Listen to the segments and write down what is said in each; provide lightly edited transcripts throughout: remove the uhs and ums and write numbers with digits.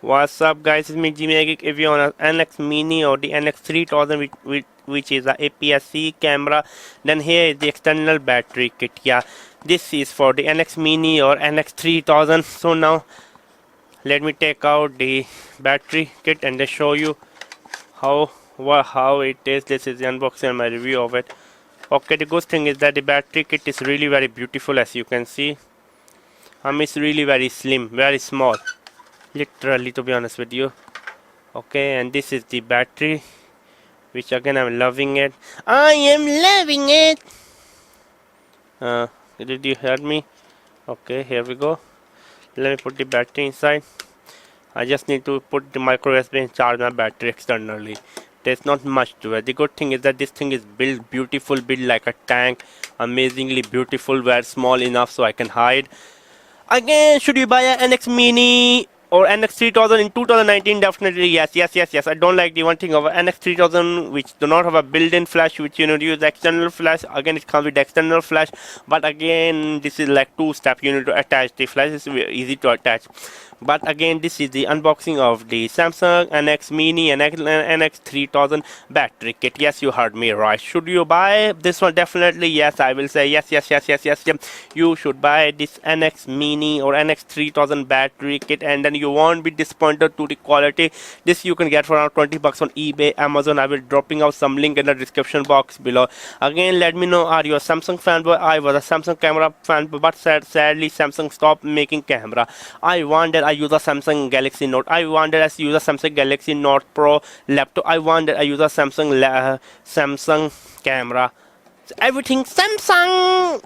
What's up guys, it's me Geek. If you want an NX Mini or the NX3000 which is a APS-C camera, then here is the external battery kit. Yeah, this is for the NX Mini or NX3000. So now let me take out the battery kit and then show you how it is. This is the unboxing and my review of it. Okay, the good thing is that the battery kit is really very beautiful, as you can see. It's really very slim, very small, literally, to be honest with you. Okay, and this is the battery, which again I'm loving it. I am loving it. Did you hear me? Okay, here we go. Let me put the battery inside. I just need to put the micro USB and charge my battery externally. There's not much to it. The good thing is that this thing is built beautiful, built like a tank, amazingly beautiful, very small enough so I can hide. Again, should you buy an NX Mini or NX3000 in 2019? Definitely yes. I don't like the one thing of NX3000 which do not have a built-in flash, which use external flash. Again, it comes with external flash, but again this is like two-step. You need to attach the flash. It's easy to attach. But again, this is the unboxing of the Samsung NX Mini and NX3000 battery kit. Yes, you heard me right. Should you buy this one? Definitely yes. I will say yes. You should buy this NX Mini or NX3000 battery kit, and then you won't be disappointed to the quality. This you can get for around 20 bucks on eBay, Amazon. I will dropping out some link in the description box below. Again, let me know, are you a Samsung fanboy? I was a Samsung camera fanboy, but sadly Samsung stopped making camera. I wanted I use a Samsung Galaxy Note. I wanted I use a Samsung Galaxy Note Pro laptop. I wanted I use a Samsung camera. Everything Samsung.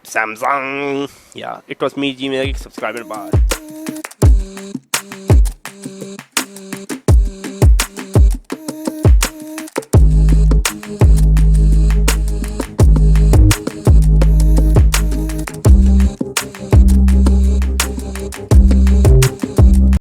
Yeah, it was me, Gmail. Subscribe and bye.